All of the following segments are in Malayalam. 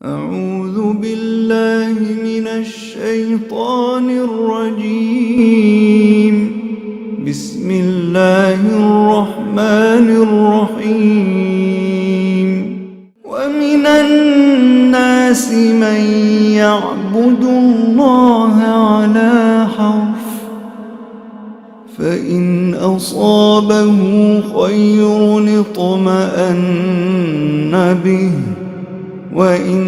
أعوذ بالله من الشيطان الرجيم. بسم الله الرحمن الرحيم. ومن الناس من يعبد الله على حرف فإن أصابه خير اطمأن به وإن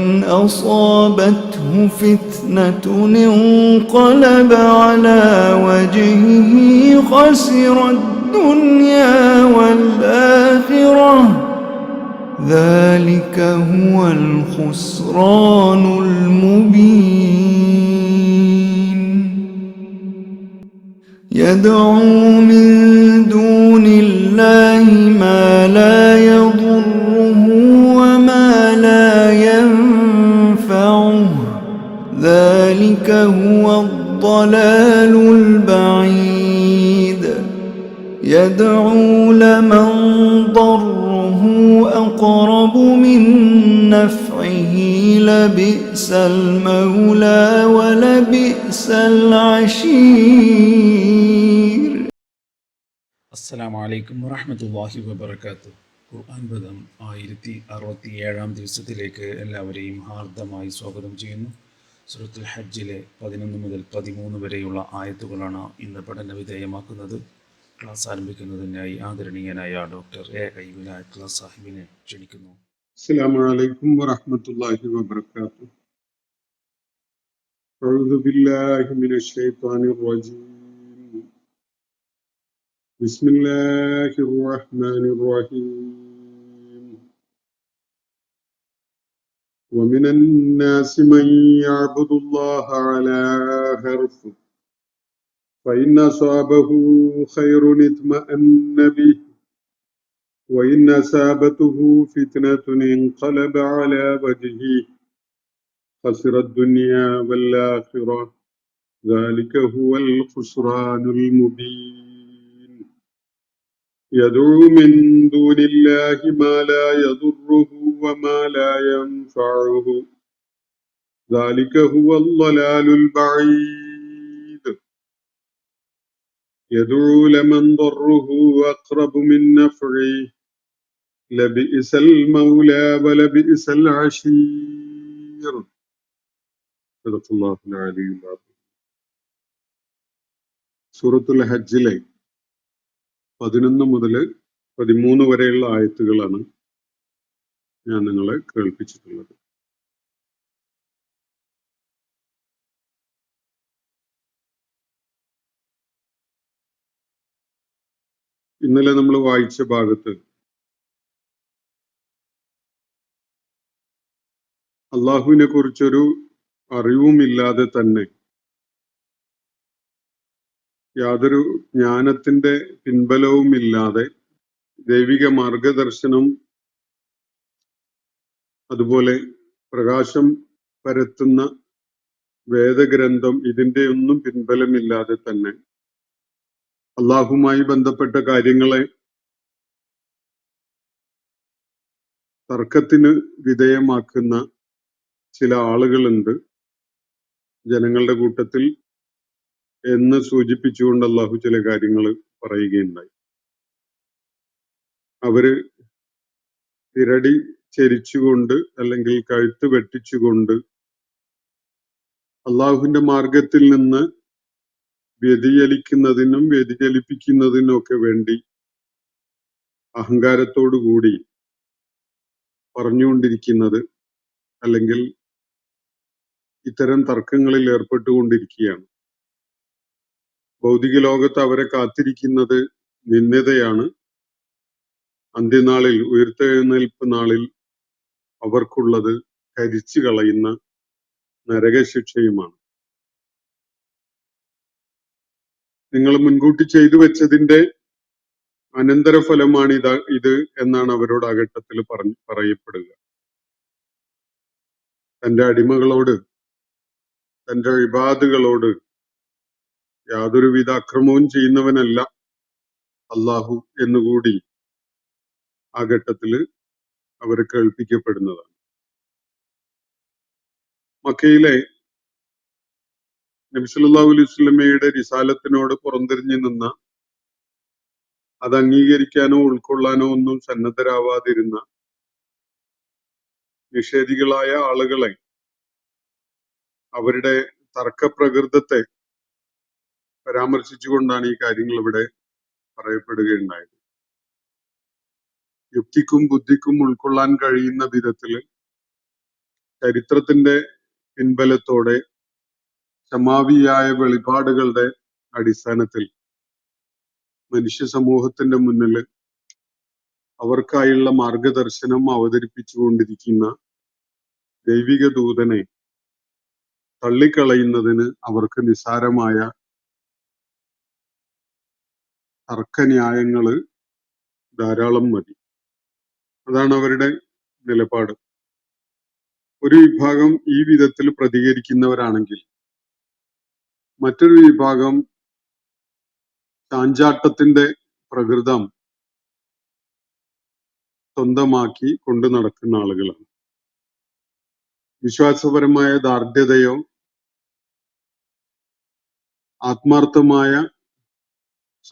أصابته فتنة انقلب على وجهه خسر الدنيا والآخرة ذلك هو الخسران المبين. يدعو من دون الله ما لا يضره وما لا ينفعه ذلك هو الضلال البعيد. يدعو لمن ضره أقرب من نفعه لبئس المولى ولبئس العشير. അസ്സലാമു അലൈക്കും വറഹ്മത്തുള്ളാഹി വബറകാതുഹു. ഖുർആൻ പദം 1067 ദിവസത്തിലേക്ക് എല്ലാവരെയും ഹാർദമായി സ്വാഗതം ചെയ്യുന്നു. സൂറത്തുൽ ഹജ്ജിലെ 11 മുതൽ 13 വരെയുള്ള ആയത്തുകളാണ് ഇന്ന് പഠന വിധേയമാക്കുന്നത്. ക്ലാസ് ആരംഭിക്കുന്നതിനായി ആദരണീയനായ ഡോക്ടർ എ വിനായക് ക്ലാസ് സാഹിബിനെ ക്ഷണിക്കുന്നു. السلام عليكم ورحمة الله وبركاته. أعوذ بالله من الشيطان الرجيم. بسم الله الرحمن الرحيم. ومن الناس من يعبد الله على حرف فإن أصابه خير اطمأن به وإن أصابته فتنة انقلب على وجهه خسر الدنيا والآخرة ذلك هو الخسران المبين. يدعو من دون الله ما لا يضره وما لا ينفعه ذلك هو الضلال البعيد. يدعو لمن ضره أقرب من نفعه لبئس المولى ولبئس العشير. صدق الله العلي العظيم. സൂറത്തുൽ ഹജ്ജിലെ 11 മുതൽ 13 വരെയുള്ള ആയത്തുകളാണ് ഞാൻ നിങ്ങളെ കേൾപ്പിച്ചിട്ടുള്ളത്. ഇന്നലെ നമ്മൾ വായിച്ച ഭാഗത്ത് അള്ളാഹുവിനെ കുറിച്ചൊരു അറിവുമില്ലാതെ തന്നെ യാതൊരു ജ്ഞാനത്തിന്റെ പിൻബലവുമില്ലാതെ ദൈവിക മാർഗദർശനം അതുപോലെ പ്രകാശം പരത്തുന്ന വേദഗ്രന്ഥം ഇതിന്റെ ഒന്നും പിൻബലമില്ലാതെ തന്നെ അള്ളാഹുമായി ബന്ധപ്പെട്ട കാര്യങ്ങളെ തർക്കത്തിന് വിധേയമാക്കുന്ന ചില ആളുകളുണ്ട് ജനങ്ങളുടെ കൂട്ടത്തിൽ എന്ന് സൂചിപ്പിച്ചുകൊണ്ട് അള്ളാഹു ചില കാര്യങ്ങൾ പറയുകയുണ്ടായി. അവര് തിരടി ചരിച്ചുകൊണ്ട് അല്ലെങ്കിൽ കഴുത്ത് വെട്ടിച്ചുകൊണ്ട് അള്ളാഹുവിന്റെ മാർഗത്തിൽ നിന്ന് വ്യതിചലിക്കുന്നതിനും വ്യതിചലിപ്പിക്കുന്നതിനും ഒക്കെ വേണ്ടി അഹങ്കാരത്തോടുകൂടി പറഞ്ഞുകൊണ്ടിരിക്കുന്നത് അല്ലെങ്കിൽ ഇത്തരം തർക്കങ്ങളിൽ ഏർപ്പെട്ടുകൊണ്ടിരിക്കുകയാണ്. ഭൗതിക ലോകത്ത് അവരെ കാത്തിരിക്കുന്നത് നിന്ദതയാണ്. അന്ത്യനാളിൽ ഉയർത്തെഴുന്നേൽപ്പ് നാളിൽ അവർക്കുള്ളത് കരിച്ചു കളയുന്ന നരകശിക്ഷയുമാണ്. നിങ്ങൾ മുൻകൂട്ടി ചെയ്തു വെച്ചതിന്റെ അനന്തരഫലമാണ് ഇത് എന്നാണ് അവരോട് ആ ഘട്ടത്തിൽ പറയപ്പെടുക. തന്റെ അടിമകളോട് തന്റെ ഇബാദുകളോട് യാതൊരുവിധ അക്രമവും ചെയ്യുന്നവനല്ല അള്ളാഹു എന്നുകൂടി ആ ഘട്ടത്തിൽ അവർ കേൾപ്പിക്കപ്പെടുന്നതാണ്. മക്കയിലെ നബി സല്ലല്ലാഹു അലൈഹി വസല്ലമയുടെ റിസാലത്തിനോട് പുറംതിരിഞ്ഞു നിന്ന, അത് അംഗീകരിക്കാനോ ഉൾക്കൊള്ളാനോ ഒന്നും സന്നദ്ധരാവാതിരുന്ന നിഷേധികളായ ആളുകളെ, അവരുടെ തർക്കപ്രകൃതത്തെ പരാമർശിച്ചുകൊണ്ടാണ് ഈ കാര്യങ്ങൾ ഇവിടെ പറയപ്പെടുകയുണ്ടായത്. യുക്തിക്കും ബുദ്ധിക്കും ഉൾക്കൊള്ളാൻ കഴിയുന്ന വിധത്തിൽ ചരിത്രത്തിന്റെ പിൻബലത്തോടെ സമാവിയായ വെളിപാടുകളുടെ അടിസ്ഥാനത്തിൽ മനുഷ്യ സമൂഹത്തിന്റെ മുന്നിൽ അവർക്കായുള്ള മാർഗദർശനം അവതരിപ്പിച്ചുകൊണ്ടിരിക്കുന്ന ദൈവിക ദൂതനെ തള്ളിക്കളയുന്നതിന് അവർക്ക് നിസ്സാരമായ തർക്കന്യായങ്ങള് ധാരാളം മതി. അതാണ് അവരുടെ നിലപാട്. ഒരു വിഭാഗം ഈ വിധത്തിൽ പ്രതികരിക്കുന്നവരാണെങ്കിൽ മറ്റൊരു വിഭാഗം ചാഞ്ചാട്ടത്തിന്റെ പ്രകൃതം സ്വന്തമാക്കി കൊണ്ടു നടക്കുന്ന ആളുകളാണ്. വിശ്വാസപരമായ ദാർഢ്യതയോ ആത്മാർത്ഥമായ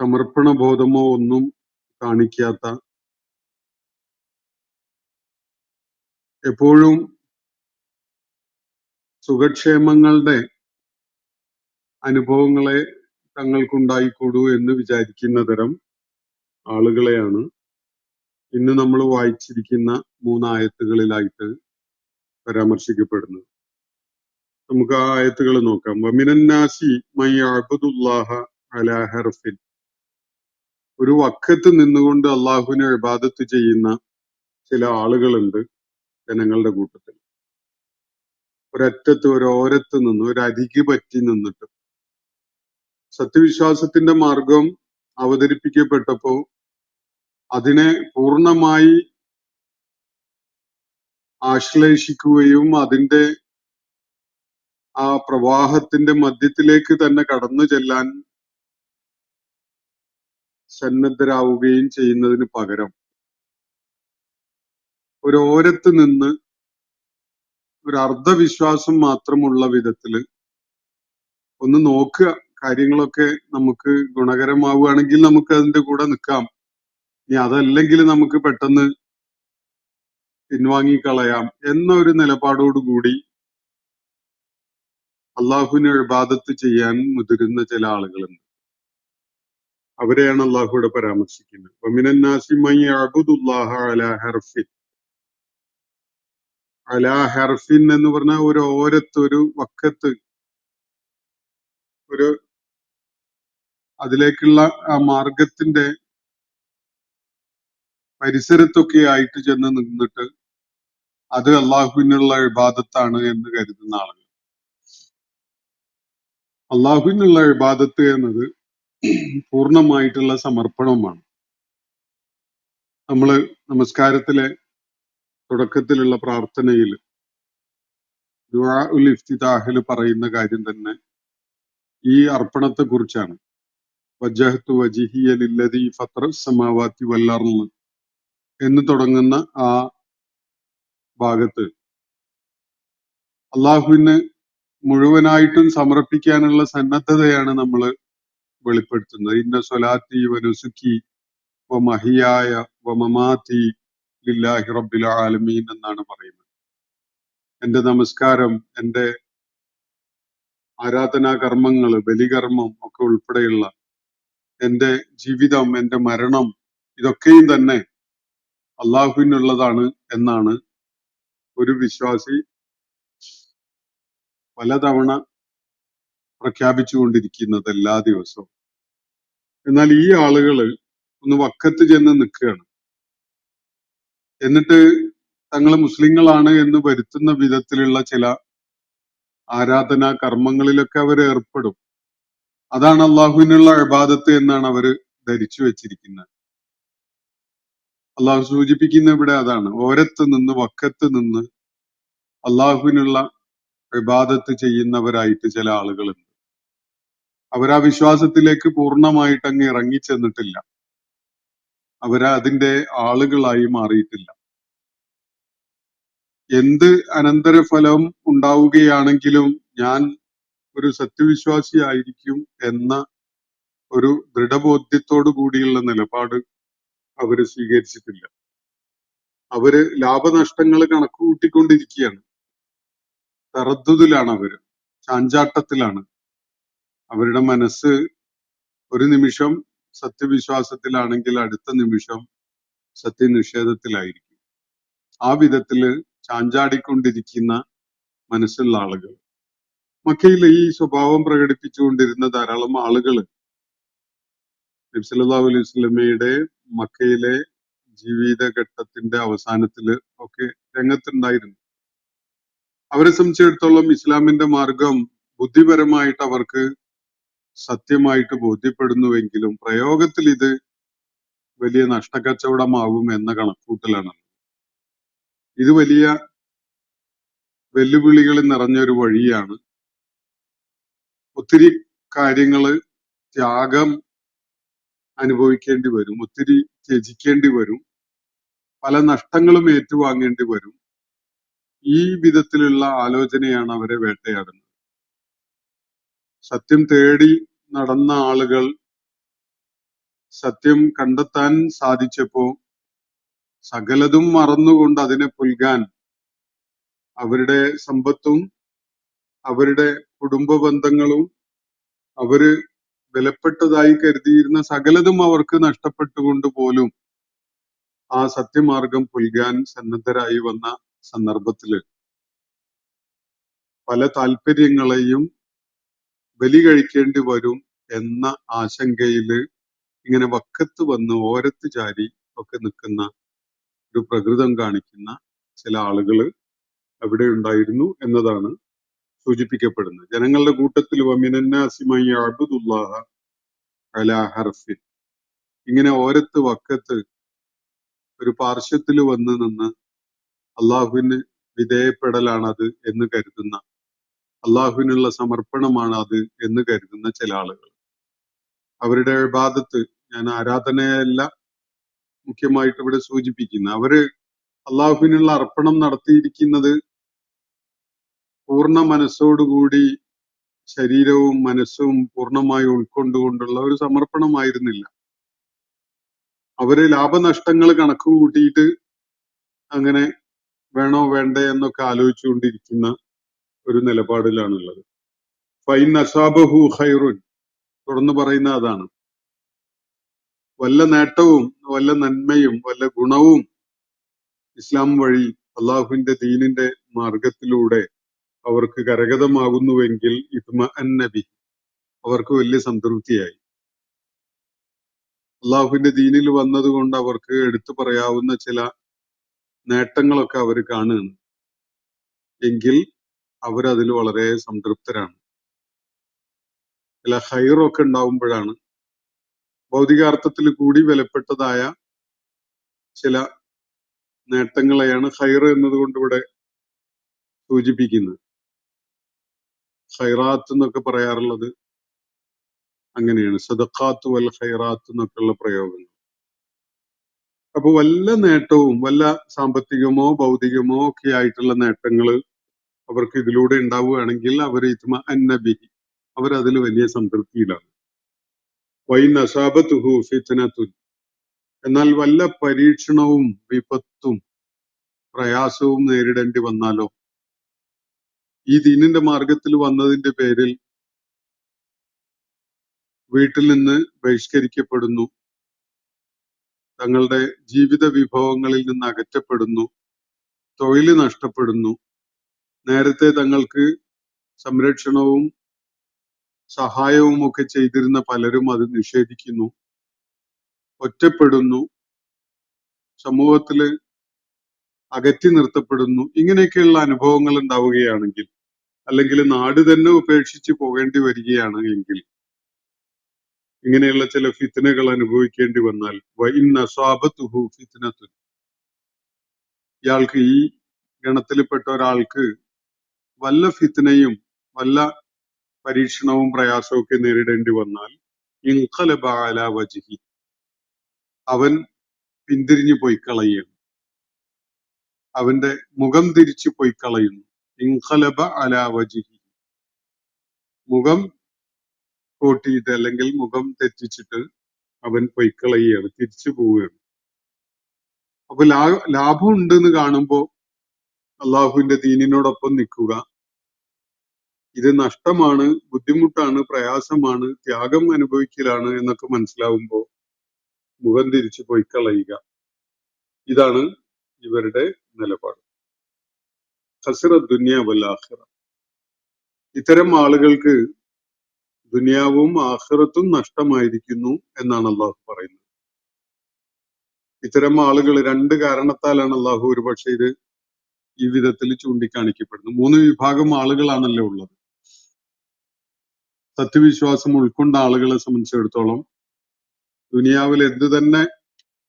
സമർപ്പണ ബോധമോ ഒന്നും കാണിക്കാത്ത, എപ്പോഴും സുഖക്ഷേമങ്ങളുടെ അനുഭവങ്ങളെ തങ്ങൾക്കുണ്ടായിക്കൂടൂ എന്ന് വിചാരിക്കുന്ന തരം ആളുകളെയാണ് ഇന്ന് നമ്മൾ വായിച്ചിരിക്കുന്ന 3 ആയത്തുകളിലായിട്ട് പരാമർശിക്കപ്പെടുന്നത്. നമുക്ക് ആ ആയത്തുകൾ നോക്കാം. വമിനന്നാസി മൻ യഅ്ബുദുല്ലാഹ അലാ ഹർഫിൻ. ഒരു വക്കത്ത് നിന്നുകൊണ്ട് അള്ളാഹുവിനെ ഇബാദത്ത് ചെയ്യുന്ന ചില ആളുകളുണ്ട് ജനങ്ങളുടെ കൂട്ടത്തിൽ. ഒരറ്റത്ത് ഒരോരത്ത് നിന്ന്, ഒരു അരികി പറ്റി നിന്നിട്ട്. സത്യവിശ്വാസത്തിന്റെ മാർഗം അവതരിപ്പിക്കപ്പെട്ടപ്പോ അതിനെ പൂർണ്ണമായി ആശ്ലേഷിക്കുകയും അതിന്റെ ആ പ്രവാഹത്തിന്റെ മധ്യത്തിലേക്ക് തന്നെ കടന്നു ചെല്ലാൻ സന്നദ്ധരാവുകയും ചെയ്യുന്നതിന് പകരം ഒരോരത്ത് നിന്ന് ഒരു അർദ്ധവിശ്വാസം മാത്രമുള്ള വിധത്തില് ഒന്ന് നോക്കുക, കാര്യങ്ങളൊക്കെ നമുക്ക് ഗുണകരമാവുകയാണെങ്കിൽ നമുക്ക് അതിന്റെ കൂടെ നിൽക്കാം, ഇനി അതല്ലെങ്കിൽ നമുക്ക് പെട്ടെന്ന് പിൻവാങ്ങിക്കളയാം എന്നൊരു നിലപാടോടുകൂടി അള്ളാഹുവിനെ ഇബാദത്ത് ചെയ്യാൻ മുതിരുന്ന ചില ആളുകളുണ്ട്. അവരെയാണ് അള്ളാഹുവിടെ പരാമർശിക്കുന്നത്. വമിനന്നാസി മൻ യഅ്ബുദുല്ലാഹ അലാ ഹർഫിൻ. അലാ ഹർഫിൻ എന്ന് പറഞ്ഞാൽ ഒരു ഓരത്ത്, ഒരു വക്കത്ത്, ഒരു അതിലേക്കുള്ള ആ മാർഗത്തിന്റെ പരിസരത്തൊക്കെ ആയിട്ട് ചെന്ന് നിന്നിട്ട് അത് അള്ളാഹുവിനുള്ള ഇബാദത്താണ് എന്ന് കരുതുന്ന ആളുകൾ. അള്ളാഹുവിനുള്ള ഇബാദത്ത് എന്നത് പൂർണ്ണമായിട്ടുള്ള സമർപ്പണമാണ്. നമ്മള് നമസ്കാരത്തിലെ തുടക്കത്തിലുള്ള പ്രാർത്ഥനയിൽ ദുആ ഉൽ ഇഫ്തിതാഹിൽ പറയുന്ന കാര്യം തന്നെ ഈ അർപ്പണത്തെ കുറിച്ചാണ്. വജ്ജഹ്തു വജ്ഹിയ ലില്ലദീ ഫത്തറസ് സമാവാതി വൽ അർള് എന്ന് തുടങ്ങുന്ന ആ ഭാഗത്ത് അള്ളാഹുവിന് മുഴുവനായിട്ടും സമർപ്പിക്കാനുള്ള സന്നദ്ധതയാണ് നമ്മൾ വെളിപ്പെടുത്തുന്നത്. ഇന്ന സ്വലാത്തി വനുസുക്കി വമഹിയായ വമമാതി ലില്ലാഹി റബ്ബിൽ ആലമീൻ എന്നാണ് പറയുന്നത്. എന്റെ നമസ്കാരം, എന്റെ ആരാധനാ കർമ്മങ്ങള്, ബലികർമ്മം ഒക്കെ ഉൾപ്പെടെയുള്ള എന്റെ ജീവിതം, എന്റെ മരണം, ഇതൊക്കെയും തന്നെ അള്ളാഹുവിനുള്ളതാണ് എന്നാണ് ഒരു വിശ്വാസി പലതവണ പ്രഖ്യാപിച്ചുകൊണ്ടിരിക്കുന്നത് എല്ലാ ദിവസവും. എന്നാൽ ഈ ആളുകള് ഒന്ന് വക്കത്ത് ചെന്ന് നിൽക്കുകയാണ്. എന്നിട്ട് തങ്ങൾ മുസ്ലിങ്ങളാണ് എന്ന് വരുത്തുന്ന വിധത്തിലുള്ള ചില ആരാധനാ കർമ്മങ്ങളിലൊക്കെ അവർ ഏർപ്പെടും. അതാണ് അള്ളാഹുവിനുള്ള ഇബാദത്ത് എന്നാണ് അവര് ധരിച്ചു വെച്ചിരിക്കുന്നത്. അള്ളാഹു സൂചിപ്പിക്കുന്ന ഇവിടെ അതാണ്. ഓരത്ത് നിന്ന്, വക്കത്ത് നിന്ന് അള്ളാഹുവിനുള്ള ഇബാദത്ത് ചെയ്യുന്നവരായിട്ട് ചില ആളുകളുണ്ട്. അവരാ വിശ്വാസത്തിലേക്ക് പൂർണ്ണമായിട്ട് അങ്ങ് ഇറങ്ങിച്ചെന്നിട്ടില്ല. അവരാ അതിന്റെ ആളുകളായി മാറിയിട്ടില്ല. എന്ത് അനന്തരഫലം ഉണ്ടാവുകയാണെങ്കിലും ഞാൻ ഒരു സത്യവിശ്വാസിയായിരിക്കും എന്ന ഒരു ദൃഢബോധ്യത്തോടു കൂടിയുള്ള നിലപാട് അവര് സ്വീകരിച്ചിട്ടില്ല. അവര് ലാഭനഷ്ടങ്ങൾ കണക്ക് കൂട്ടിക്കൊണ്ടിരിക്കുകയാണ്. തറദ്ദുദിലാണ് അവര്, ചാഞ്ചാട്ടത്തിലാണ്. അവരുടെ മനസ്സ് ഒരു നിമിഷം സത്യവിശ്വാസത്തിലാണെങ്കിൽ അടുത്ത നിമിഷം സത്യനിഷേധത്തിലായിരിക്കും. ആ വിധത്തില് ചാഞ്ചാടിക്കൊണ്ടിരിക്കുന്ന മനസ്സുള്ള ആളുകൾ. മക്കയിൽ ഈ സ്വഭാവം പ്രകടിപ്പിച്ചുകൊണ്ടിരുന്ന ധാരാളം ആളുകൾ നബി സല്ലല്ലാഹു അലൈഹി വസല്ലമയുടെ മക്കയിലെ ജീവിതഘട്ടത്തിന്റെ അവസാനത്തില് ഒക്കെ രംഗത്തുണ്ടായിരുന്നു. അവരെ സംബന്ധിച്ചിടത്തോളം ഇസ്ലാമിന്റെ മാർഗം ബുദ്ധിപരമായിട്ട് അവർക്ക് സത്യമായിട്ട് ബോധ്യപ്പെടുന്നുവെങ്കിലും പ്രയോഗത്തിൽ ഇത് വലിയ നഷ്ടക്കച്ചവടമാകും എന്ന കണക്കൂട്ടലാണ്. ഇത് വലിയ വെല്ലുവിളികൾ നിറഞ്ഞൊരു വഴിയാണ്. ഒത്തിരി കാര്യങ്ങള് ത്യാഗം അനുഭവിക്കേണ്ടി വരും, ഒത്തിരി ത്യജിക്കേണ്ടി വരും, പല നഷ്ടങ്ങളും ഏറ്റുവാങ്ങേണ്ടി വരും. ഈ വിധത്തിലുള്ള ആലോചനയാണ് അവരെ വേട്ടയാടുന്നത്. സത്യം തേടി നടന്ന ആളുകൾ സത്യം കണ്ടെത്താൻ സാധിച്ചപ്പോ സകലതും മറന്നുകൊണ്ട് അതിനെ പുൽകാൻ അവരുടെ സമ്പത്തും അവരുടെ കുടുംബ ബന്ധങ്ങളും അവര് വിലപ്പെട്ടതായി കരുതിയിരുന്ന സകലതും അവർക്ക് നഷ്ടപ്പെട്ടുകൊണ്ട് പോലും ആ സത്യമാർഗം പുൽകാൻ സന്നദ്ധരായി വന്ന സന്ദർഭത്തില് പല താല്പര്യങ്ങളെയും ബലി കഴിക്കേണ്ടി വരും എന്ന ആശങ്കയില് ഇങ്ങനെ വക്കത്ത് വന്ന് ഓരത്ത് ചാരി ഒക്കെ നിൽക്കുന്ന ഒരു പ്രകൃതം കാണിക്കുന്ന ചില ആളുകൾ അവിടെ ഉണ്ടായിരുന്നു എന്നതാണ് സൂചിപ്പിക്കപ്പെടുന്നത്. ജനങ്ങളുടെ കൂട്ടത്തിൽ ഇങ്ങനെ ഓരത്ത് വക്കത്ത് ഒരു പാർശ്വത്തിൽ വന്ന് നിന്ന് അള്ളാഹുവിന് വിധേയപ്പെടലാണത് എന്ന് കരുതുന്ന, അള്ളാഹുവിനുള്ള സമർപ്പണമാണ് അത് എന്ന് കരുതുന്ന ചില ആളുകൾ. അവരുടെ ഇബാദത്ത്, ഞാൻ ആരാധനയല്ല മുഖ്യമായിട്ട് ഇവിടെ സൂചിപ്പിക്കുന്നത്, അവര് അള്ളാഹുവിനുള്ള അർപ്പണം നടത്തിയിരിക്കുന്നത് പൂർണ്ണ മനസ്സോടുകൂടി ശരീരവും മനസ്സും പൂർണ്ണമായി ഉൾക്കൊണ്ടുകൊണ്ടുള്ള ഒരു സമർപ്പണമായിരുന്നില്ല. അവര് ലാഭനഷ്ടങ്ങൾ കണക്ക് കൂട്ടിയിട്ട് അങ്ങനെ വേണോ വേണ്ടേ എന്നൊക്കെ ആലോചിച്ചുകൊണ്ടിരിക്കുന്ന ഒരു നിലപാടിലാണുള്ളത്. ഫൈൻ അസാബഹു ഖൈറുൻ, തുടർന്ന് പറയുന്ന അതാണ്, വല്ല നേട്ടവും വല്ല നന്മയും വല്ല ഗുണവും ഇസ്ലാം വഴി അള്ളാഹുവിന്റെ ദീനിന്റെ മാർഗത്തിലൂടെ അവർക്ക് കരഗതമാകുന്നുവെങ്കിൽ ഇത്മഅന്നബി, അവർക്ക് വലിയ സംതൃപ്തിയായി. അള്ളാഹുവിന്റെ ദീനിൽ വന്നതുകൊണ്ട് അവർക്ക് എടുത്തു പറയാവുന്ന ചില നേട്ടങ്ങളൊക്കെ അവർ കാണുകയാണ് എങ്കിൽ അവരതിൽ വളരെ സംതൃപ്തരാണ്. ചില ഹൈറൊക്കെ ഉണ്ടാവുമ്പോഴാണ്, ഭൗതികാർത്ഥത്തിൽ കൂടി വിലപ്പെട്ടതായ ചില നേട്ടങ്ങളെയാണ് ഹൈർ എന്നതുകൊണ്ട് ഇവിടെ സൂചിപ്പിക്കുന്നത്. ഖൈറാത്ത് എന്നൊക്കെ പറയാറുള്ളത് അങ്ങനെയാണ്, സദഖാത്ത് വൽ ഖൈറാത്ത് എന്നൊക്കെയുള്ള പ്രയോഗങ്ങൾ. അപ്പൊ വല്ല നേട്ടവും വല്ല സാമ്പത്തികമോ ഭൗതികമോ ഒക്കെ ആയിട്ടുള്ള നേട്ടങ്ങൾ അവർക്ക് ഇതിലൂടെ ഉണ്ടാവുകയാണെങ്കിൽ അവർ ഇത്മഅന്നബി, അവരതിൽ വലിയ സംതൃപ്തിയിലാണ്. വൈൻ അസാബത്തുഹു ഫിത്നത്തുൻ, എന്നാൽ വല്ല പരീക്ഷണവും വിപത്തും പ്രയാസവും നേരിടേണ്ടി വന്നാലോ, ഈ ദീനിന്റെ മാർഗത്തിൽ വന്നതിന്റെ പേരിൽ വീട്ടിൽ നിന്ന് ബഹിഷ്കരിക്കപ്പെടുന്നു, തങ്ങളുടെ ജീവിത വിഭവങ്ങളിൽ നിന്ന് അകറ്റപ്പെടുന്നു, തൊഴിൽ നഷ്ടപ്പെടുന്നു, നേരത്തെ തങ്ങൾക്ക് സംരക്ഷണവും സഹായവും ഒക്കെ ചെയ്തിരുന്ന പലരും അത് നിഷേധിക്കുന്നു, ഒറ്റപ്പെടുന്നു, സമൂഹത്തില് അകറ്റി നിർത്തപ്പെടുന്നു, ഇങ്ങനെയൊക്കെയുള്ള അനുഭവങ്ങൾ ഉണ്ടാവുകയാണെങ്കിൽ, അല്ലെങ്കിൽ നാട് തന്നെ ഉപേക്ഷിച്ച് പോകേണ്ടി വരികയാണ് എങ്കിൽ, ഇങ്ങനെയുള്ള ചില ഫിത്നകൾ അനുഭവിക്കേണ്ടി വന്നാൽ വഇൻ അസാബത്തുഹു ഫിത്നത്തുൻ, ഇയാൾക്ക്, ഈ ഗണത്തിൽപ്പെട്ട ഒരാൾക്ക് വല്ല ഫിത്നയും വല്ല പരീക്ഷണവും പ്രയാസവും ഒക്കെ നേരിടേണ്ടി വന്നാൽ ഇൻഖലബ അലാ വജ്ഹി, അവൻ പിന്തിരിഞ്ഞു പോയി കളയുകയാണ്. അവന്റെ മുഖം തിരിച്ചു പോയി കളയുന്നു. ഇൻഖലബ അലാ വജിഹി, മുഖം കൂട്ടിയിട്ട് അല്ലെങ്കിൽ മുഖം തെറ്റിച്ചിട്ട് അവൻ പൊയ്ക്കളയുകയാണ്, തിരിച്ചു പോവുകയാണ്. അപ്പൊ ലാഭം ഉണ്ടെന്ന് കാണുമ്പോ അള്ളാഹുവിന്റെ ദീനിനോടൊപ്പം നിൽക്കുക, ഇത് നഷ്ടമാണ്, ബുദ്ധിമുട്ടാണ്, പ്രയാസമാണ്, ത്യാഗം അനുഭവിക്കലാണ് എന്നൊക്കെ മനസ്സിലാവുമ്പോ മുഖം തിരിച്ചു പൊയ്ക്കളയുക. ഇതാണ് ഇവരുടെ നിലപാട്. ഖസിറ ദുനിയ വൽ ആഖിറ. ഇത്തരം ആളുകൾക്ക് ദുനിയാവും ആഖിറത്തും നഷ്ടമായിരിക്കുന്നു എന്നാണ് അള്ളാഹു പറയുന്നത്. ഇത്തരം ആളുകൾ രണ്ട് കാരണത്താലാണ് അള്ളാഹു ഒരുപക്ഷെ ഇത് ഈ വിധത്തിൽ ചൂണ്ടിക്കാണിക്കപ്പെടുന്നത്. 3 വിഭാഗം ആളുകളാണല്ലോ ഉള്ളത്. സത്യവിശ്വാസം ഉൾക്കൊണ്ട ആളുകളെ സംബന്ധിച്ചിടത്തോളം ദുനിയാവിൽ എന്ത് തന്നെ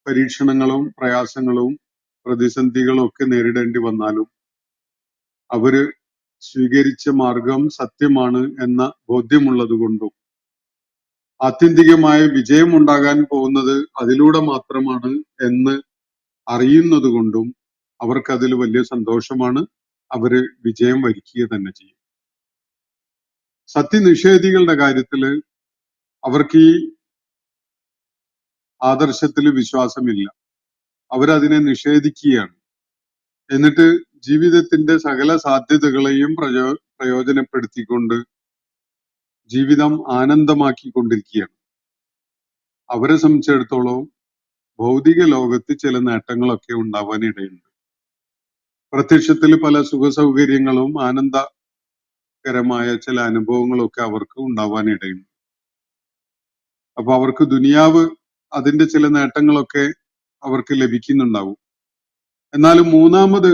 പരീക്ഷണങ്ങളും പ്രയാസങ്ങളും പ്രതിസന്ധികളും ഒക്കെ നേരിടേണ്ടി വന്നാലും അവര് സ്വീകരിച്ച മാർഗം സത്യമാണ് എന്ന ബോധ്യമുള്ളത് കൊണ്ടും ആത്യന്തികമായ വിജയം ഉണ്ടാകാൻ പോകുന്നത് അതിലൂടെ മാത്രമാണ് എന്ന് അറിയുന്നത് കൊണ്ടും അവർക്കതിൽ വലിയ സന്തോഷമാണ്. അവര് വിജയം വരിക്കുക തന്നെ ചെയ്യും. സത്യനിഷേധികളുടെ കാര്യത്തില് അവർക്ക് ഈ ആദർശത്തിൽ വിശ്വാസമില്ല. അവരതിനെ നിഷേധിക്കുകയാണ്. എന്നിട്ട് ജീവിതത്തിന്റെ സകല സാധ്യതകളെയും പ്രയോജനപ്പെടുത്തിക്കൊണ്ട് ജീവിതം ആനന്ദമാക്കിക്കൊണ്ടിരിക്കുകയാണ്. അവരെ സംബന്ധിച്ചിടത്തോളം ഭൗതിക ലോകത്ത് ചില നേട്ടങ്ങളൊക്കെ ഉണ്ടാവാനിടയുണ്ട്. പ്രത്യക്ഷത്തിൽ പല സുഖ സൗകര്യങ്ങളും ആനന്ദകരമായ ചില അനുഭവങ്ങളൊക്കെ അവർക്ക് ഉണ്ടാവാനിടയുണ്ട്. അപ്പൊ അവർക്ക് ദുനിയാവ് അതിന്റെ ചില നേട്ടങ്ങളൊക്കെ അവർക്ക് ലഭിക്കുന്നുണ്ടാവും. എന്നാലും മൂന്നാമത്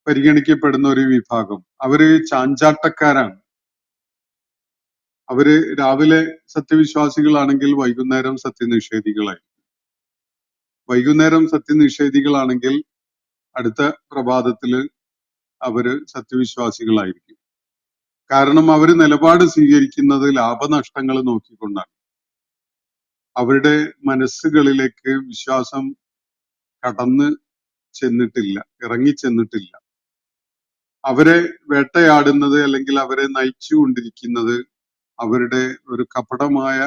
പരിഗണിക്കപ്പെടുന്ന ഒരു വിഭാഗം അവര് ചാഞ്ചാട്ടക്കാരാണ്. അവര് രാവിലെ സത്യവിശ്വാസികളാണെങ്കിൽ വൈകുന്നേരം സത്യനിഷേധികളായി, വൈകുന്നേരം സത്യനിഷേധികളാണെങ്കിൽ അടുത്ത പ്രഭാതത്തില് അവര് സത്യവിശ്വാസികളായിരിക്കും. കാരണം അവര് നിലപാട് സ്വീകരിക്കുന്നത് ലാഭനഷ്ടങ്ങൾ നോക്കിക്കൊണ്ടാണ്. അവരുടെ മനസ്സുകളിലേക്ക് വിശ്വാസം കടന്ന് ചെന്നിട്ടില്ല, ഇറങ്ങിച്ചെന്നിട്ടില്ല. അവരെ വേട്ടയാടുന്നത് അല്ലെങ്കിൽ അവരെ നയിച്ചുകൊണ്ടിരിക്കുന്നത് അവരുടെ ഒരു കപടമായ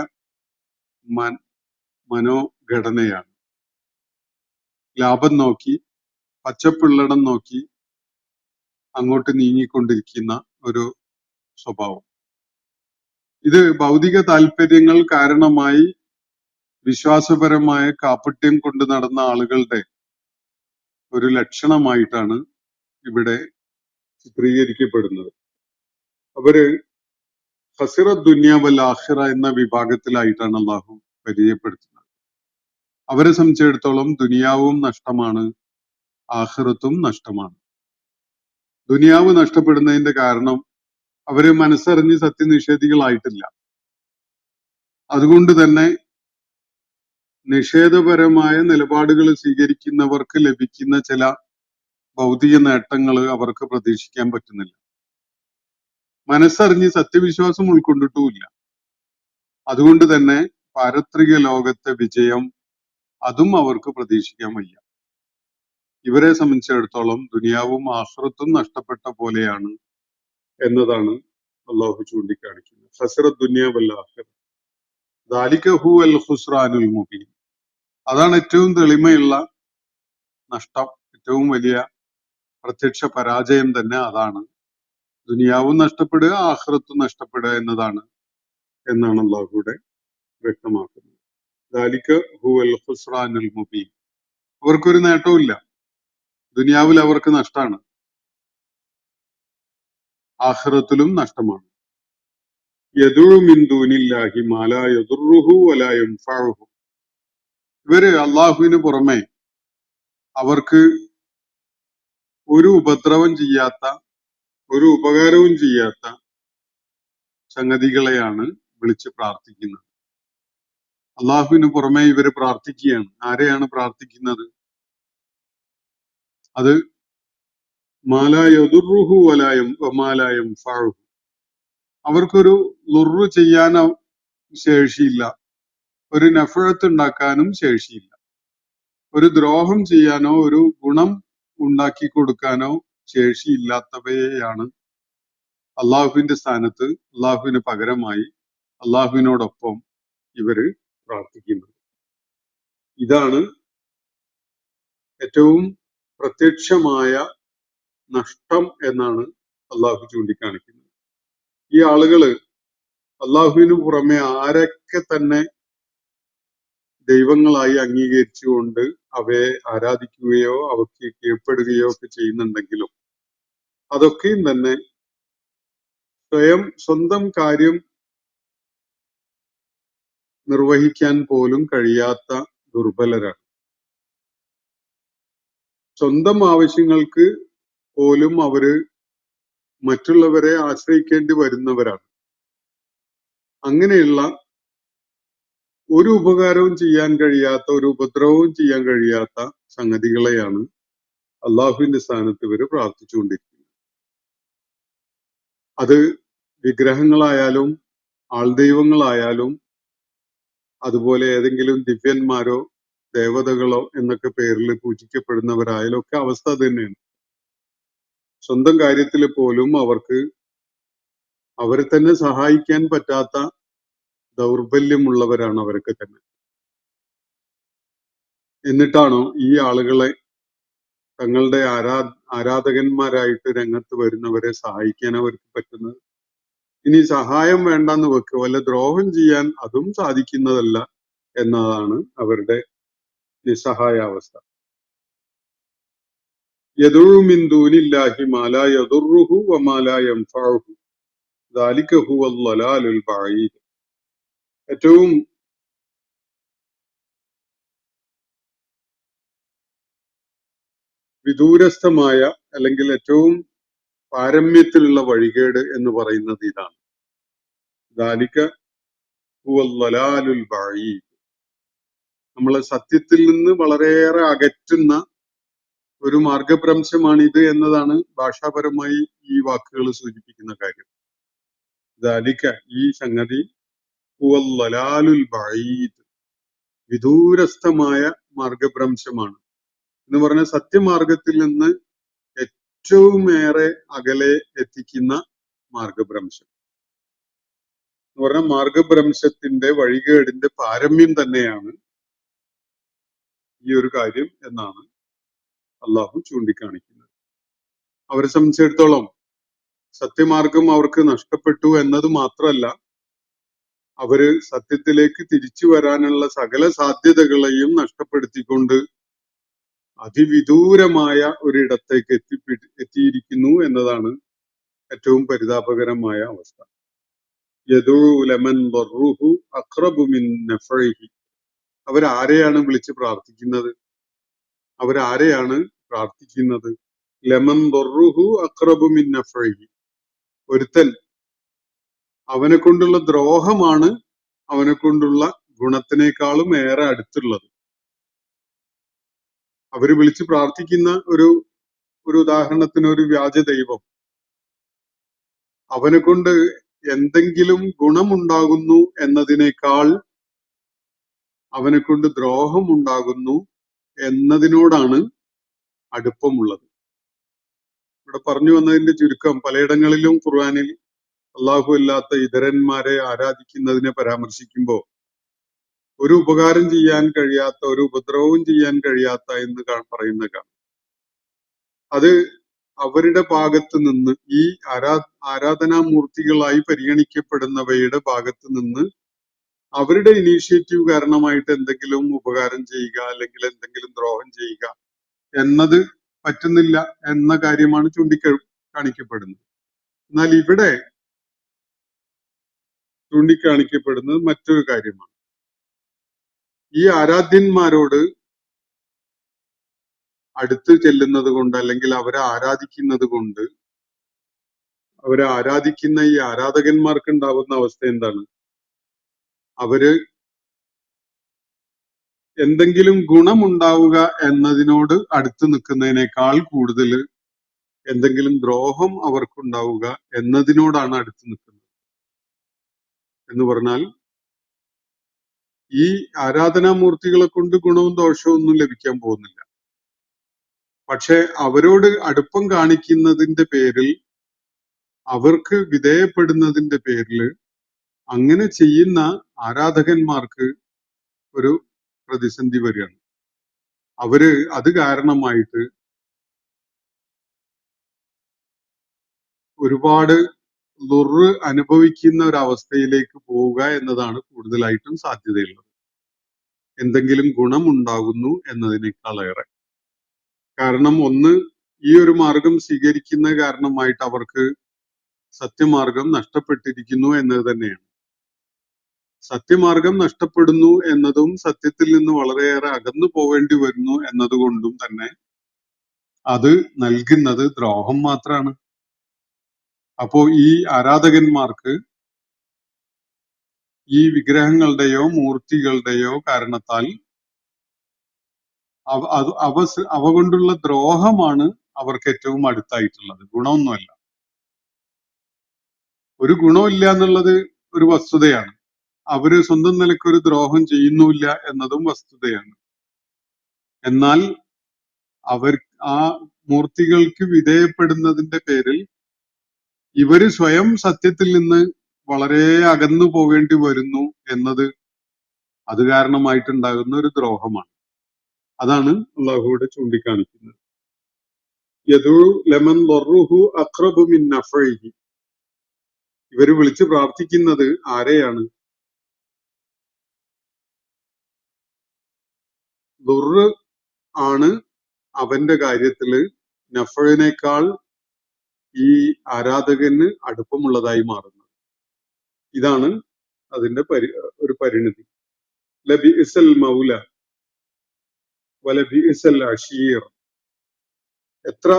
മനോഘടനയാണ്. ലാഭം നോക്കി, പച്ചപ്പുള്ളിടം നോക്കി അങ്ങോട്ട് നീങ്ങിക്കൊണ്ടിരിക്കുന്ന ഒരു സ്വഭാവം. ഇത് ഭൗതിക താല്പര്യങ്ങൾ കാരണമായി വിശ്വാസപരമായ കാപട്യം കൊണ്ട് നടന്ന ആളുകളുടെ ഒരു ലക്ഷണമായിട്ടാണ് ഇവിടെ ചിത്രീകരിക്കപ്പെടുന്നത്. അവര് ഖസിറ ദുനിയ വൽ ആഖിറ എന്ന വിഭാഗത്തിലായിട്ടാണ് അള്ളാഹു പരിചയപ്പെടുത്തുന്നത്. അവരെ സംബന്ധിച്ചിടത്തോളം ദുനിയാവും നഷ്ടമാണ്, ആഖിറത്തും നഷ്ടമാണ്. ദുനിയാവ് നഷ്ടപ്പെടുന്നതിന്റെ കാരണം അവര് മനസ്സറിഞ്ഞ് സത്യനിഷേധികളായിട്ടില്ല. അതുകൊണ്ട് തന്നെ നിഷേധപരമായ നിലപാടുകൾ സ്വീകരിക്കുന്നവർക്ക് ലഭിക്കുന്ന ചില ഭൗതിക നേട്ടങ്ങൾ അവർക്ക് പ്രതീക്ഷിക്കാൻ പറ്റുന്നില്ല. മനസ്സറിഞ്ഞ് സത്യവിശ്വാസം ഉൾക്കൊണ്ടിട്ടുമില്ല. അതുകൊണ്ട് തന്നെ പാരത്രിക ലോകത്തെ വിജയം അതും അവർക്ക് പ്രതീക്ഷിക്കാൻ വയ്യ. ഇവരെ സംബന്ധിച്ചിടത്തോളം ദുനിയാവും ആഖിറത്തും നഷ്ടപ്പെട്ട പോലെയാണ് എന്നതാണ് അള്ളാഹു ചൂണ്ടിക്കാണിക്കുന്നത്. ഖസിറ ദുനിയ വൽ ആഖിറ ദാലിക ഹുവൽ ഖുസ്റാനുൽ മുബീൻ. അതാണ് ഏറ്റവും തെളിമയുള്ള നഷ്ടം, ഏറ്റവും വലിയ പ്രത്യക്ഷ പരാജയം തന്നെ അതാണ്. ദുനിയാവും നഷ്ടപ്പെടുക, ആഖിറത്തും നഷ്ടപ്പെടുക എന്നാണ് അള്ളാഹുവിടെ വ്യക്തമാക്കുന്നത്. ദാലിക ഹുവൽ ഖുസ്റാനുൽ മുബീൻ. അവർക്കൊരു നേട്ടവും ഇല്ല. ദുനിയാവിൽ അവർക്ക് നഷ്ടമാണ്, ആഖിറത്തിലും നഷ്ടമാണ്. യദുഉ മിൻ ദൂനില്ലാഹി മാ ലാ യദുറുഹു വലാ യൻഫഉഹു. ഇവര് അള്ളാഹുവിന് പുറമെ അവർക്ക് ഒരു ഉപദ്രവം ചെയ്യാത്ത, ഒരു ഉപകാരവും ചെയ്യാത്ത സംഗതികളെയാണ് വിളിച്ച് പ്രാർത്ഥിക്കുന്നത്. അള്ളാഹുവിന് പുറമെ ഇവര് പ്രാർത്ഥിക്കുകയാണ്. ആരെയാണ് പ്രാർത്ഥിക്കുന്നത്? അത് മാലാ യദുറുഹു വമാ ലാ യൻഫഉഹു. അവർക്കൊരു ളുർറ് ചെയ്യാനോ ശേഷിയില്ല, ഒരു നഫഅത്ത് ഉണ്ടാക്കാനും ശേഷിയില്ല, ഒരു ദ്രോഹം ചെയ്യാനോ ഒരു ഗുണം ഉണ്ടാക്കി കൊടുക്കാനോ ശേഷിയില്ലാത്തവയെയാണ് അള്ളാഹുവിന്റെ സ്ഥാനത്ത് അള്ളാഹുവിന് പകരമായി അള്ളാഹുവിനോടൊപ്പം ഇവര് പ്രാർത്ഥിക്കുന്നത്. ഇതാണ് ഏറ്റവും പ്രത്യക്ഷമായ നഷ്ടം എന്നാണ് അള്ളാഹു ചൂണ്ടിക്കാണിക്കുന്നത്. ഈ ആളുകള് അള്ളാഹുവിന് പുറമെ ആരൊക്കെ തന്നെ ദൈവങ്ങളായി അംഗീകരിച്ചുകൊണ്ട് അവയെ ആരാധിക്കുകയോ അവയ്ക്ക് കീഴ്പ്പെടുകയോ ഒക്കെ ചെയ്യുന്നുണ്ടെങ്കിലും അതൊക്കെയും തന്നെ സ്വന്തം കാര്യം നിർവഹിക്കാൻ പോലും കഴിയാത്ത ദുർബലരാണ്. സ്വന്തം ആവശ്യങ്ങൾക്ക് പോലും അവര് മറ്റുള്ളവരെ ആശ്രയിക്കേണ്ടി വരുന്നവരാണ്. അങ്ങനെയുള്ള ഒരു ഉപകാരവും ചെയ്യാൻ കഴിയാത്ത, ഒരു ഉപദ്രവവും ചെയ്യാൻ കഴിയാത്ത സംഗതികളെയാണ് അള്ളാഹുവിന്റെ സ്ഥാനത്ത് ഇവര് പ്രാർത്ഥിച്ചുകൊണ്ടിരിക്കുന്നത്. അത് വിഗ്രഹങ്ങളായാലും ആൾദൈവങ്ങളായാലും അതുപോലെ ഏതെങ്കിലും ദിവ്യന്മാരോ ദേവതകളോ എന്നൊക്കെ പേരിൽ പൂജിക്കപ്പെടുന്നവരായാലും ഒക്കെ അവസ്ഥ തന്നെയാണ്. സ്വന്തം കാര്യത്തിൽ പോലും അവർക്ക് അവരെ തന്നെ സഹായിക്കാൻ പറ്റാത്ത ദൗർബല്യമുള്ളവരാണ് അവരൊക്കെ തന്നെ. എന്നിട്ടാണോ ഈ ആളുകളെ തങ്ങളുടെ ആരാധകന്മാരായിട്ട് രംഗത്ത് വരുന്നവരെ സഹായിക്കാൻ അവർക്ക് പറ്റുന്നത്? ഇനി സഹായം വേണ്ടെന്ന് വെക്കുക, വല്ല ദ്രോഹം ചെയ്യാൻ അതും സാധിക്കുന്നതല്ല എന്നതാണ് അവരുടെ നിസ്സഹായാവസ്ഥ. യദഉ മിൻ ദൂനില്ലാഹി മാ ലാ യദുറുഹു വമാ ലാ യൻഫഉഹു ദാലിക ഹുവൽ ളലാലുൽ ബഈദ്. ഏറ്റവും വിദൂരസ്ഥമായ അല്ലെങ്കിൽ ഏറ്റവും പാരമ്യത്തിലുള്ള വഴികേട് എന്ന് പറയുന്നത് ഇതാണ്. ദാലിക ഹുവൽ ളലാലുൽ ബഈദ്. നമ്മളെ സത്യത്തിൽ നിന്ന് വളരെയേറെ അകറ്റുന്ന ഒരു മാർഗഭ്രംശമാണിത് എന്നതാണ് ഭാഷാപരമായി ഈ വാക്കുകൾ സൂചിപ്പിക്കുന്ന കാര്യം. ദാലിക, ഈ സംഗതി, ഹുവൽ ളലാലുൽ ബഈദ്, വിദൂരസ്ഥമായ മാർഗഭ്രംശമാണ് എന്ന് പറഞ്ഞ സത്യമാർഗത്തിൽ നിന്ന് ഏറ്റവും ഏറെ അകലെ എത്തിക്കുന്ന മാർഗഭ്രംശം എന്ന് പറഞ്ഞ മാർഗഭ്രംശത്തിന്റെ വഴികേടിന്റെ പാരമ്യം തന്നെയാണ് ഈ ഒരു കാര്യം എന്നാണ് അള്ളാഹു ചൂണ്ടിക്കാണിക്കുന്നത്. അവരെ സംബന്ധിച്ചിടത്തോളം സത്യമാർഗം അവർക്ക് നഷ്ടപ്പെട്ടു എന്നത് മാത്രമല്ല, അവര് സത്യത്തിലേക്ക് തിരിച്ചു വരാനുള്ള സകല സാധ്യതകളെയും നഷ്ടപ്പെടുത്തിക്കൊണ്ട് അതിവിദൂരമായ ഒരിടത്തേക്ക് എത്തിയിരിക്കുന്നു എന്നതാണ് ഏറ്റവും പരിതാപകരമായ അവസ്ഥ. യദഉ ലമൻ ദർറുഹു അഖ്റബു മിൻ നഫഇഹി. അവരാരെയാണ് വിളിച്ച് പ്രാർത്ഥിക്കുന്നത്? അവരാരെയാണ് പ്രാർത്ഥിക്കുന്നത്? ലമൻ ദർറുഹു അഖ്റബു മിൻ നഫഇഹി. ഒരുത്തൻ അവനെ കൊണ്ടുള്ള ദ്രോഹമാണ് അവനെ കൊണ്ടുള്ള ഗുണത്തിനേക്കാളും ഏറെ അടുത്തുള്ളത്. അവര് വിളിച്ച് പ്രാർത്ഥിക്കുന്ന ഒരു ഉദാഹരണത്തിന് ഒരു വ്യാജ ദൈവം അവനെ കൊണ്ട് എന്തെങ്കിലും ഗുണമുണ്ടാകുന്നു എന്നതിനേക്കാൾ അവനെ കൊണ്ട് ദ്രോഹം ഉണ്ടാകുന്നു എന്നതിനോടാണ് അടുപ്പമുള്ളത്. ഇവിടെ പറഞ്ഞു വന്നതിന്റെ ചുരുക്കം, പലയിടങ്ങളിലും ഖുർആനിൽ അള്ളാഹു അല്ലാത്ത ഇതരന്മാരെ ആരാധിക്കുന്നതിനെ പരാമർശിക്കുമ്പോൾ ഒരു ഉപകാരം ചെയ്യാൻ കഴിയാത്ത, ഒരു ഉപദ്രവവും ചെയ്യാൻ കഴിയാത്ത എന്ന് പറയുന്ന കാണാം. അത് അവരുടെ ഭാഗത്ത് നിന്ന്, ഈ ആരാധനാമൂർത്തികളായി പരിഗണിക്കപ്പെടുന്നവയുടെ ഭാഗത്ത് നിന്ന് അവരുടെ ഇനീഷ്യേറ്റീവ് കാരണമായിട്ട് എന്തെങ്കിലും ഉപകാരം ചെയ്യുക അല്ലെങ്കിൽ എന്തെങ്കിലും ദ്രോഹം ചെയ്യുക എന്നത് പറ്റുന്നില്ല എന്ന കാര്യമാണ് ചൂണ്ടിക്കാണിക്കപ്പെടുന്നത്. എന്നാൽ ഇവിടെ ചൂണ്ടിക്കാണിക്കപ്പെടുന്നത് മറ്റൊരു കാര്യമാണ്. ഈ ആരാധ്യന്മാരോട് അടുത്ത് ചെല്ലുന്നത് കൊണ്ട് അല്ലെങ്കിൽ അവരെ ആരാധിക്കുന്നത് കൊണ്ട് അവരെ ആരാധിക്കുന്ന ഈ ആരാധകന്മാർക്ക് ഉണ്ടാകുന്ന അവസ്ഥ എന്താണ്? അവര് എന്തെങ്കിലും ഗുണമുണ്ടാവുക എന്നതിനോട് അടുത്ത് നിൽക്കുന്നതിനേക്കാൾ കൂടുതൽ എന്തെങ്കിലും ദ്രോഹം അവർക്കുണ്ടാവുക എന്നതിനോടാണ് അടുത്ത് നിൽക്കുന്നത്. എന്ന് പറഞ്ഞാൽ ഈ ആരാധനാമൂർത്തികളെ കൊണ്ട് ഗുണവും ദോഷവും ഒന്നും ലഭിക്കാൻ പോകുന്നില്ല. പക്ഷെ അവരോട് അടുപ്പം കാണിക്കുന്നതിന്റെ പേരിൽ, അവർക്ക് വിധേയപ്പെടുന്നതിന്റെ പേരിൽ അങ്ങനെ ചെയ്യുന്ന ആരാധകന്മാർക്ക് ഒരു പ്രതിസന്ധി വരികയാണ്. അവര് അത് കാരണമായിട്ട് ഒരുപാട് ദുർറ് അനുഭവിക്കുന്ന ഒരു അവസ്ഥയിലേക്ക് പോവുക എന്നതാണ് കൂടുതലായിട്ടും സാധ്യതയുള്ളത്. എന്തെങ്കിലും ഗുണമുണ്ടാകുന്നു എന്നതിനേക്കാളേറെ. കാരണം ഒന്ന്, ഈ ഒരു മാർഗം സ്വീകരിക്കുന്ന കാരണമായിട്ട് അവർക്ക് സത്യമാർഗം നഷ്ടപ്പെട്ടിരിക്കുന്നു എന്നത് തന്നെയാണ്. സത്യമാർഗം നഷ്ടപ്പെടുന്നു എന്നതും സത്യത്തിൽ നിന്ന് വളരെയേറെ അകന്നു പോവേണ്ടി വരുന്നു എന്നതുകൊണ്ടും തന്നെ അത് നൽകുന്നത് ദ്രോഹം മാത്രമാണ്. അപ്പോ ഈ ആരാധകന്മാർക്ക് ഈ വിഗ്രഹങ്ങളുടെയോ മൂർത്തികളുടെയോ കാരണത്താൽ അവ കൊണ്ടുള്ള ദ്രോഹമാണ് അവർക്ക് ഏറ്റവും അടുത്തായിട്ടുള്ളത്, ഗുണമൊന്നുമല്ല. ഒരു ഗുണമില്ല എന്നുള്ളത് ഒരു വസ്തുതയാണ്. അവര് സ്വന്തം നിലയ്ക്കൊരു ദ്രോഹം ചെയ്യുന്നുമില്ല എന്നതും വസ്തുതയാണ്. എന്നാൽ അവർ ആ മൂർത്തികൾക്ക് വിധേയപ്പെടുന്നതിന്റെ പേരിൽ ഇവര് സ്വയം സത്യത്തിൽ നിന്ന് വളരെ അകന്നു പോകേണ്ടി വരുന്നു എന്നത് അത് കാരണമായിട്ടുണ്ടാകുന്ന ഒരു ദ്രോഹമാണ്. അതാണ് അള്ളാഹുവിടെ ചൂണ്ടിക്കാണിക്കുന്നത്. യദൂ ലമൻ ദർറുഹു അഖ്റബു മിൻ നഫഇഹി. ഇവര് വിളിച്ചു പ്രാർത്ഥിക്കുന്നത് ആരെയാണ്? ദുർറ് ആണ് അവന്റെ കാര്യത്തില് നഫഴിനേക്കാൾ ഈ ആരാധകന് അടുപ്പമുള്ളതായി മാറുന്നത്. ഇതാണ് അതിന്റെ ഒരു പരിണിതി. ലബിഇസൽ മൗല വലബിഇസൽ അഷീർ. എത്ര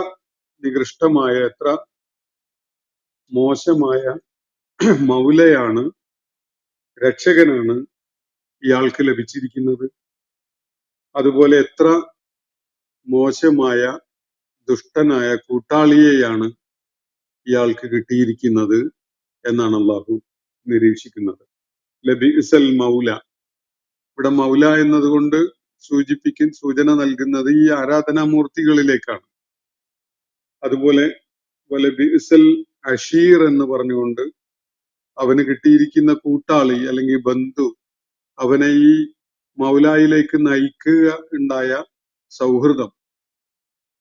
നികൃഷ്ടമായ, എത്ര മോശമായ മൗലയാണ്, രക്ഷകനാണ് ഇയാൾക്ക് ലഭിച്ചിരിക്കുന്നത്. അതുപോലെ എത്ര മോശമായ ദുഷ്ടനായ കൂട്ടാളിയെയാണ് ഇയാൾക്ക് കിട്ടിയിരിക്കുന്നത് എന്നാണ് അള്ളാഹു നിരീക്ഷിക്കുന്നത്. ലബിഇസൽ മൗല. ഇവിടെ മൗല എന്നതുകൊണ്ട് സൂചന നൽകുന്നത് ഈ ആരാധനാമൂർത്തികളിലേക്കാണ്. അതുപോലെ വലബിഇസൽ അഷീർ എന്ന് പറഞ്ഞുകൊണ്ട് അവന് കിട്ടിയിരിക്കുന്ന കൂട്ടാളി അല്ലെങ്കിൽ ബന്ധു, അവനെ ഈ മൗലായിലേക്ക് നയിക്കുക ഉണ്ടായ സൗഹൃദം,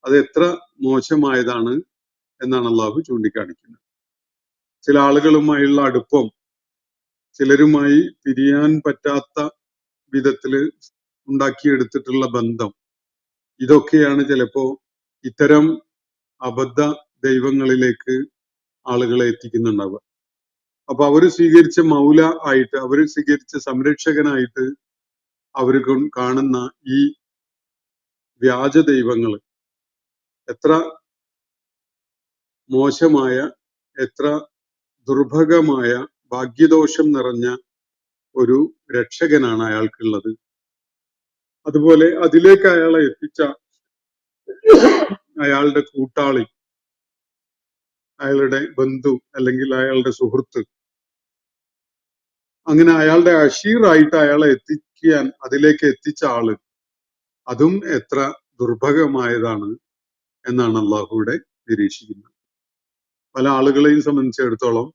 അത് എത്ര മോശമായതാണ് എന്നാണ് അള്ളാഹു ചൂണ്ടിക്കാണിക്കുന്നത്. ചില ആളുകളുമായുള്ള അടുപ്പം, ചിലരുമായി പിരിയാൻ പറ്റാത്ത വിധത്തില് ഉണ്ടാക്കിയെടുത്തിട്ടുള്ള ബന്ധം, ഇതൊക്കെയാണ് ചിലപ്പോ ഇത്തരം അബദ്ധ ദൈവങ്ങളിലേക്ക് ആളുകളെ എത്തിക്കുന്നുണ്ടാവുക. അപ്പൊ അവര് സ്വീകരിച്ച മൗല ആയിട്ട്, അവര് സ്വീകരിച്ച സംരക്ഷകനായിട്ട് അവര് കാണുന്ന ഈ വ്യാജ ദൈവങ്ങൾ എത്ര മോശമായ, എത്ര ദുർഭഗമായ, ഭാഗ്യദോഷം നിറഞ്ഞ ഒരു രക്ഷകനാണ് അയാൾക്കുള്ളത്. അതുപോലെ അതിലേക്ക് അയാളെ എത്തിച്ച അയാളുടെ കൂട്ടാളി, അയാളുടെ ബന്ധു അല്ലെങ്കിൽ അയാളുടെ സുഹൃത്ത്, അങ്ങനെ അയാളുടെ അഷീറായിട്ട് അയാളെ എത്തിക്കാൻ അതിലേക്ക് എത്തിച്ച ആള്, അതും എത്ര ദുർഭഗമായതാണ് എന്നാണ് അള്ളാഹുവിടെ നിരീക്ഷിക്കുന്നത്. പല ആളുകളെയും സംബന്ധിച്ചിടത്തോളം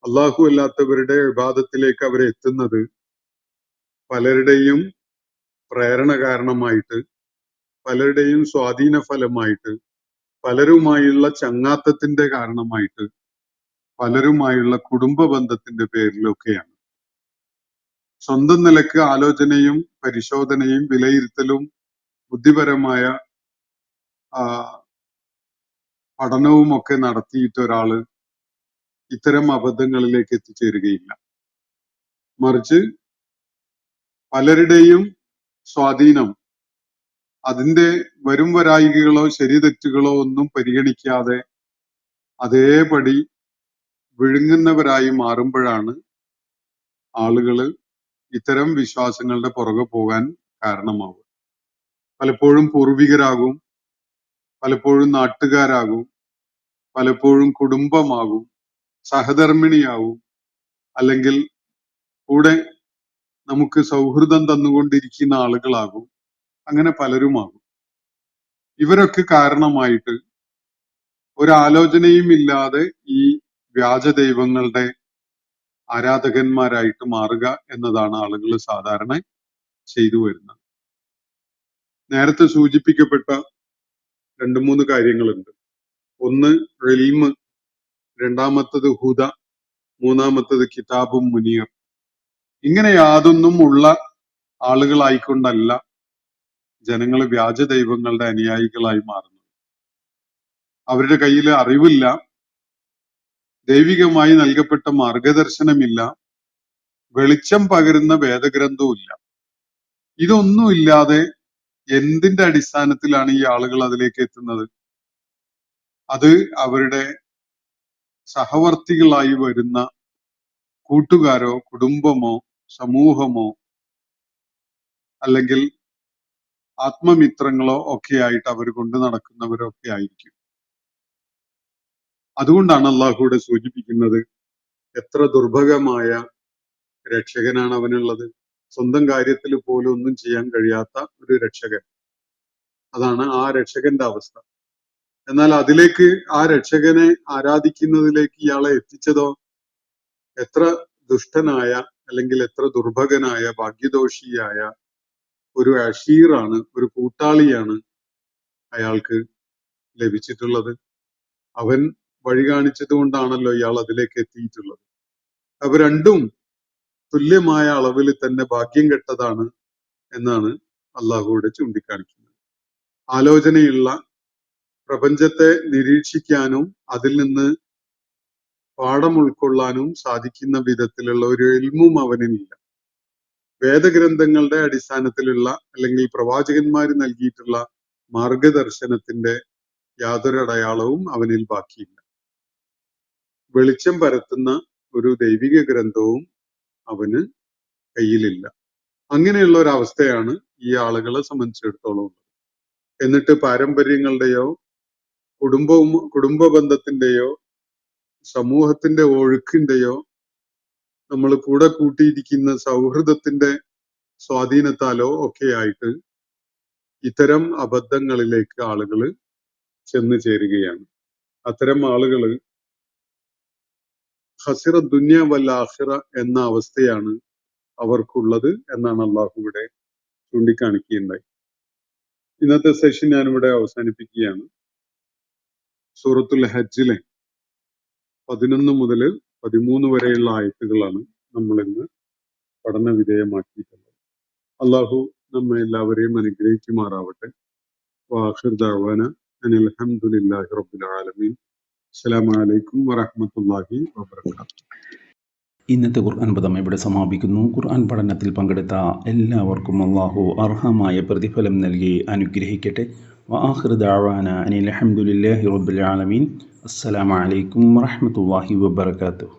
അള്ളാഹു അല്ലാത്തവരുടെ വിവാദത്തിലേക്ക് അവരെ എത്തുന്നത് പലരുടെയും പ്രേരണ കാരണമായിട്ട്, പലരുടെയും സ്വാധീന ഫലമായിട്ട്, പലരുമായുള്ള ചങ്ങാത്തത്തിന്റെ കാരണമായിട്ട്, പലരുമായുള്ള കുടുംബ ബന്ധത്തിന്റെ പേരിലൊക്കെയാണ്. സ്വന്തം നിലക്ക് ആലോചനയും പരിശോധനയും വിലയിരുത്തലും ബുദ്ധിപരമായ പഠനവും ഒക്കെ നടത്തിയിട്ട് ഒരാള് ഇത്തരം അബദ്ധങ്ങളിലേക്ക് എത്തിച്ചേരുകയില്ല. മറിച്ച് പലരുടെയും സ്വാധീനം, അതിന്റെ വരും വരായികകളോ ശരി തെറ്റുകളോ ഒന്നും പരിഗണിക്കാതെ അതേപടി വിഴുങ്ങുന്നവരായി മാറുമ്പോഴാണ് ആളുകള് ഇത്തരം വിശ്വാസങ്ങളുടെ പുറകെ പോകാൻ കാരണമാവും. പലപ്പോഴും പൂർവികരാകും, പലപ്പോഴും നാട്ടുകാരാകും, പലപ്പോഴും കുടുംബമാകും, സഹധർമ്മിണിയാവും, അല്ലെങ്കിൽ കൂടെ നമുക്ക് സൗഹൃദം തന്നുകൊണ്ടിരിക്കുന്ന ആളുകളാകും. അങ്ങനെ പലരുമാകും. ഇവരൊക്കെ കാരണമായിട്ട് ഒരാലോചനയും ഇല്ലാതെ ഈ വ്യാജ ദൈവങ്ങളുടെ ആരാധകന്മാരായിട്ട് മാറുക എന്നതാണ് ആളുകൾ സാധാരണ ചെയ്തു വരുന്നത്. നേരത്തെ സൂചിപ്പിക്കപ്പെട്ട 2-3 കാര്യങ്ങളുണ്ട്. ഒന്ന് ഇൽമ്, രണ്ടാമത്തത് ഹുദ, മൂന്നാമത്തത് കിതാബും മുനീർ. ഇങ്ങനെ യാതൊന്നും ഉള്ള ആളുകളായിക്കൊണ്ടല്ല ജനങ്ങൾ വ്യാജ ദൈവങ്ങളുടെ അനുയായികളായി മാറുന്നത്. അവരുടെ കയ്യിൽ അറിവില്ല, ദൈവികമായി നൽകപ്പെട്ട മാർഗദർശനമില്ല, വെളിച്ചം പകരുന്ന വേദഗ്രന്ഥവും ഇല്ല. ഇതൊന്നുമില്ലാതെ എന്തിന്റെ അടിസ്ഥാനത്തിലാണ് ഈ ആളുകൾ അതിലേക്ക് എത്തുന്നത്? അത് അവരുടെ സഹവർത്തികളായി വരുന്ന കൂട്ടുകാരോ കുടുംബമോ സമൂഹമോ അല്ലെങ്കിൽ ആത്മമിത്രങ്ങളോ ഒക്കെ ആയിട്ട് അവർ കൊണ്ടു നടക്കുന്നവരോ ഒക്കെ ആയിരിക്കും. അതുകൊണ്ടാണ് അള്ളാഹുവിടെ സൂചിപ്പിക്കുന്നത്, എത്ര ദുർഭഗമായ രക്ഷകനാണ് അവനുള്ളത്. സ്വന്തം കാര്യത്തിൽ പോലും ഒന്നും ചെയ്യാൻ കഴിയാത്ത ഒരു രക്ഷകൻ. അതാണ് ആ രക്ഷകന്റെ അവസ്ഥ. എന്നാൽ അതിലേക്ക്, ആ രക്ഷകനെ ആരാധിക്കുന്നതിലേക്ക് ഇയാളെ എത്തിച്ചതോ എത്ര ദുഷ്ടനായ അല്ലെങ്കിൽ എത്ര ദുർഭഗനായ ഭാഗ്യദോഷിയായ ഒരു അഷീറാണ്, ഒരു കൂട്ടാളിയാണ് അയാൾക്ക് ലഭിച്ചിട്ടുള്ളത്. അവൻ വഴി കാണിച്ചത് കൊണ്ടാണല്ലോ ഇയാൾ അതിലേക്ക് എത്തിയിട്ടുള്ളത്. അവ രണ്ടും തുല്യമായ അളവിൽ തന്നെ ഭാഗ്യം കെട്ടതാണ് എന്നാണ് അള്ളാഹുവിടെ ചൂണ്ടിക്കാണിക്കുന്നത്. ആലോചനയുള്ള, പ്രപഞ്ചത്തെ നിരീക്ഷിക്കാനും അതിൽ നിന്ന് പാഠം ഉൾക്കൊള്ളാനും സാധിക്കുന്ന വിധത്തിലുള്ള ഒരു ഇൽമും അവനില്ല. വേദഗ്രന്ഥങ്ങളുടെ അടിസ്ഥാനത്തിലുള്ള അല്ലെങ്കിൽ പ്രവാചകന്മാർ നൽകിയിട്ടുള്ള മാർഗദർശനത്തിന്റെ യാതൊരു അടയാളവും അവനിൽ ബാക്കിയില്ല. വെളിച്ചം പരത്തുന്ന ഒരു ദൈവിക ഗ്രന്ഥവും അവന് കയ്യിലില്ല. അങ്ങനെയുള്ള ഒരു അവസ്ഥയാണ് ഈ ആളുകളെ സംബന്ധിച്ചിടത്തോളം ഉള്ളത്. എന്നിട്ട് പാരമ്പര്യങ്ങളുടെയോ കുടുംബ ബന്ധത്തിന്റെയോ സമൂഹത്തിന്റെ ഒഴുക്കിന്റെയോ നമ്മൾ കൂടെ കൂട്ടിയിരിക്കുന്ന സൗഹൃദത്തിന്റെ സ്വാധീനത്താലോ ഒക്കെ ആയിട്ട് ഇത്തരം അബദ്ധങ്ങളിലേക്ക് ആളുകൾ ചെന്ന് ചേരുകയാണ്. അത്തരം ആളുകൾ ഖസിറ ദുനിയ വൽ ആഖിറ എന്ന അവസ്ഥയാണ് അവർക്കുള്ളത് എന്നാണ് അള്ളാഹു ഇവിടെ ചൂണ്ടിക്കാണിക്കുകയുണ്ടായി. ഇന്നത്തെ സെഷൻ ഞാനിവിടെ അവസാനിപ്പിക്കുകയാണ്. സൂറത്തുൽ ഹജ്ജിലെ 11 മുതൽ 13 വരെയുള്ള ആയത്തുകളാണ് നമ്മൾ ഇന്ന് പഠന വിധേയമാക്കിയിട്ടുള്ളത്. അള്ളാഹു നമ്മെ എല്ലാവരെയും അനുഗ്രഹിക്കുമാറാവട്ടെ. വാഖിർ ദഅവാന അനിൽ ഹംദുലില്ലാഹി റബ്ബിൽ ആലമീൻ. അസ്സലാമു അലൈക്കും വറഹ്മത്തുള്ളാഹി വബറകാതുഹു. ഇന്നത്തെ ഖുർആൻ പദം ഇവിടെ സമാപിക്കുന്നു. ഖുർആൻ പഠനത്തിൽ പങ്കെടുത്ത എല്ലാവർക്കും അള്ളാഹു അർഹമായ പ്രതിഫലം നൽകി അനുഗ്രഹിക്കട്ടെ. വആഖിർ ദഅവാന അനിൽ ഹംദുലില്ലാഹി റബ്ബിൽ ആലമീൻ. അസ്സലാമു അലൈക്കും വറഹ്മത്തുള്ളാഹി വബറകാതുഹു.